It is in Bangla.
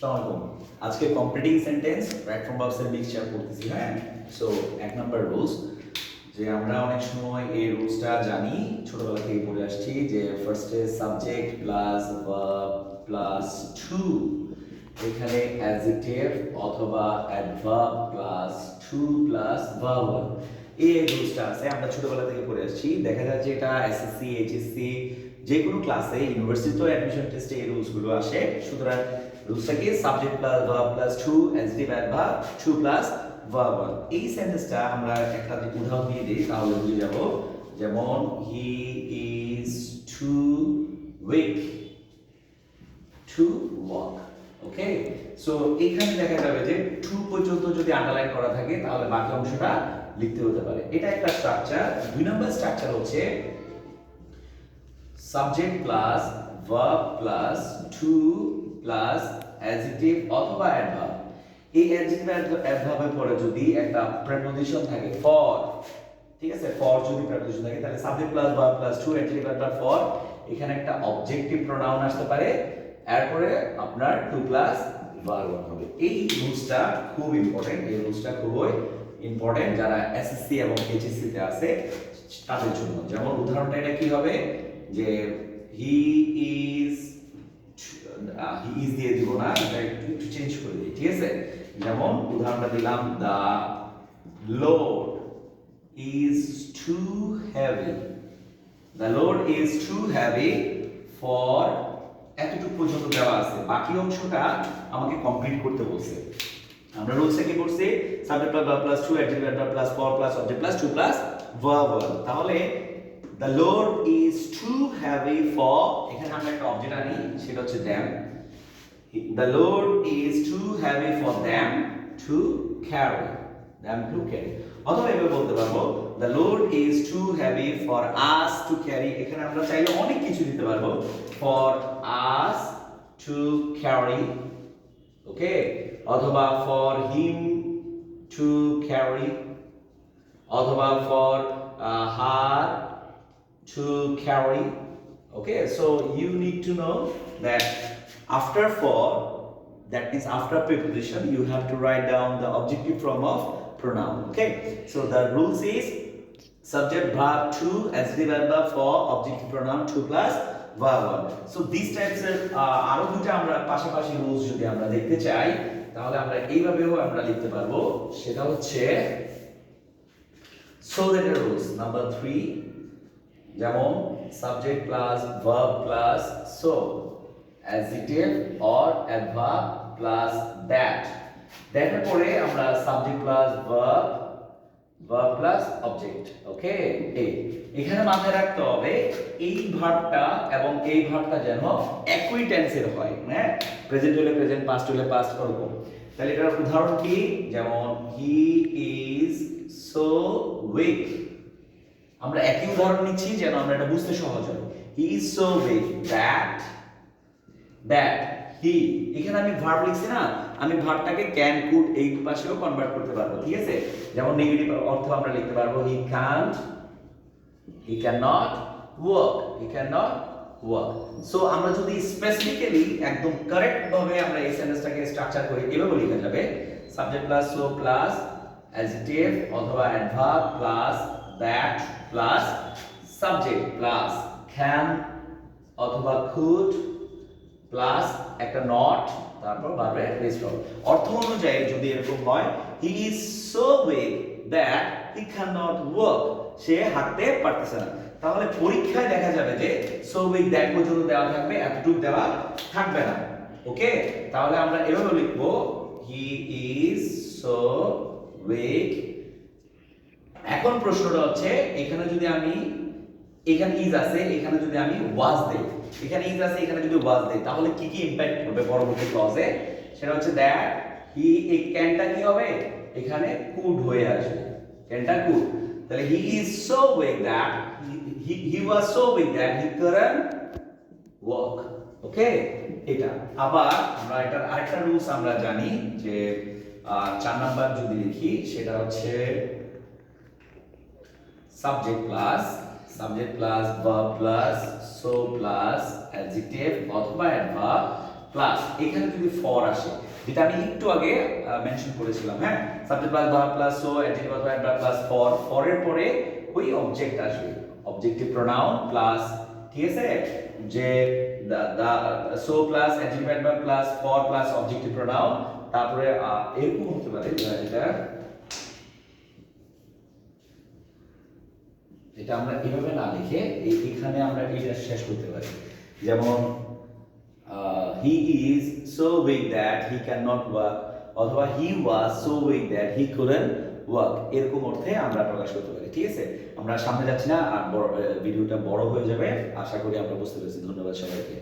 আসসালামু আলাইকুম। আজকে কমপ্লিটিং সেন্টেন্স রাইট ফ্রম ভার্বসের মিক্সচার করতেছি। হ্যাঁ, সো এক নাম্বার রুলস, যে আমরা অনেক সময় এই রুলসটা জানি, ছোটবেলা থেকে পড়ে আসছি, যে ফার্স্টে subject plus verb plus to, এখানে অ্যাডজেক্টিভ অথবা adverb plus to plus verb. এই রুলসটা আছে, আমরা ছোটবেলা থেকে পড়ে আসছি। দেখা যায় যে এটা এসএসসি এইচএসসি যে কোনো ক্লাসে, ইউনিভার্সিটিতে অ্যাডমিশন টেস্টে এই রুলসগুলো আসে। সুতরাং রুলসটা কি? Subject plus verb plus to, adjective adverb to plus verb. এই সেন্টেন্সটা আমরা একটা উদাহরণ দিয়ে দিই, তাহলে বুঝে যাব। যেমন he is too weak to walk. Okay, so এখানে দেখা যাবে যে টু পর্যন্ত যদি আন্ডারলাইন করা থাকে তাহলে বাকি অংশটা লিখতে হতে পারে। এটা একটা স্ট্রাকচার। দুই নম্বর স্ট্রাকচার হচ্ছে subject plus verb plus to plus adjective অথবা অ্যাডভার্ব। এই অ্যাডজেক্টিভ অ্যাডভার্বের পরে যদি একটা প্রেপোজিশন থাকে ফর, ঠিক আছে, ফর যদি প্রেপোজিশন থাকে তাহলে subject plus verb plus to adjective adverb for, এখানে একটা অবজেক্টিভ প্রোনাউন আসতে পারে, এরপরে আপনার টু প্লাস ভার্ব হবে। এই রুলসটা খুব ইম্পর্টেন্ট। এই রুলসটা খুবই ইম্পর্টেন্ট যারা এসএসসি এবং এইচএসসি তে আছে তাদের জন্য। যেমন উদাহরণটা এটা কি হবে, যে হি ইজ দিয়ে দিব না, এটা একটু চেঞ্জ করে দিই, ঠিক আছে। যেমন উদাহরণটা দিলাম, the load is too heavy. The load is too heavy for, এতটুকু পর্যন্ত দেওয়া আছে, বাকি অংশটা আমাকে কমপ্লিট করতে বলছে। আমরা রুলসে কি করছি? Subject plus verb plus to adjective adverb plus for plus object plus to plus verb. তাহলে the load is too heavy for, এখানে আমরা একটা অবজেক্ট আনি, সেটা হচ্ছে them. The load is too heavy for them to carry. অথবা এভাবে বলতে পারবো, the load is too heavy for us to carry. এখানে আমরা চাইলে অনেক কিছু দিতে পারবো, for us to carry, ওকে, অথবা for him to carry, অথবা for her to carry. Okay, so you need to know that after for, that means after preposition, you have to write down the objective form of pronoun. Okay, so the rules is subject verb to, adjective adverb for, objective pronoun to plus verb one. So these types এর আরো দুটো আমরা পাশাপাশি রুলস যদি আমরা দেখতে চাই তাহলে আমরা এইভাবেও আমরা লিখতে পারবো। সেটা হচ্ছে so that rules number 3, যেমন subject plus verb plus so, adjective or adverb plus that, দ্যাটের পরে আমরা subject plus verb, verb plus object. Okay, এখানে মাথায় রাখতে হবে এই ভার্বটা এবং এই ভার্বটা যেন একই টেন্সের হয়, হ্যাঁ, প্রেজেন্ট হলে প্রেজেন্ট, পাস্ট হলে পাস্ট, ওরকম। তাহলে এটার উদাহরণ কি? যেমন হি ইজ সো উইক। আমরা একই উদাহরণ নিচ্ছি যেন আমরা এটা বুঝতে সহজ হয়। He is so weak that, he, এখানে আমি ভার্ব লিখছি না, আমি ভার্বটাকে ক্যান কুড এই পাশেও কনভার্ট করতে পারবো, ঠিক আছে। যেমন নেগেটিভ অর্থ আমরা লিখতে পারবো হি can't, he can not work, he can not work. So আমরা যদি স্পেসিফিক্যালি একদম কারেক্ট ভাবে আমরা এই সেন্টেন্সটাকে স্ট্রাকচার করি, এভাবে লেখা যাবে subject plus so plus adjective অথবা adverb plus that plus subject plus can অথবা could plus একটা not, তারপর ভার্বের রেস্ট হবে। অর্থ অনুযায়ী যদি এরকম হয়, he is so weak that he cannot work, সে হাঁটতে পারতেছে না, তাহলে পরীক্ষায় দেখা যাবে যে so weak that পর্যন্ত দেওয়া থাকবে, এতটুকু দেওয়া থাকবে না। ওকে, তাহলে আমরা এভাবে লিখবো he is so weak। এখন প্রশ্নটা হচ্ছে, এখানে যদি আমি, এখানে ইজ আছে, এখানে যদি আমি ওয়াজ দেই, এখানে ইজ আছে, এখানে যদি ওয়াজ দেই, তাহলে কি কি ইমপ্যাক্ট হবে পরবর্তী ক্লজে? সেটা হচ্ছে দ্যাট হি, এই ক্যানটা কি হবে? এখানে কুড হয়ে আসবে, ক্যানটা কুড। তাহলে he is so weak that, he was so weak that he couldn't walk. Okay, এটা আবার আমরা এটার আরেকটা রুলস আমরা জানি, যে 4 নাম্বার যদি লিখি সেটা হচ্ছে subject plus verb plus so plus adjective অথবা adverb প্লাস এখানে যদি ফর আসে, যেটা আমি একটু আগে মেনশন করেছিলাম, হ্যাঁ, subject plus verb plus so adjective অথবা অ্যাডভার্ব প্লাস ফর, ফরের পরে ওই অবজেক্ট আসবে, অবজেক্টিভ প্রোনাউন প্লাস, ঠিক আছে, যে so plus adjective adverb plus for plus objective pronoun, তারপরে এরকম হতে পারে এটা আমরা এভাবে না লিখে এখানে আমরা এটা শেষ করতে পারি, যেমন he is so weak that he cannot work, অথবা he was so weak that he couldn't work, এরকম অর্থে আমরা প্রকাশ করতে পারি। ঠিক আছে, আমরা সামনে যাচ্ছি না, আর ভিডিওটা বড় হয়ে যাবে, আশা করি আমরা বুঝতে পেরেছি। ধন্যবাদ সবাইকে।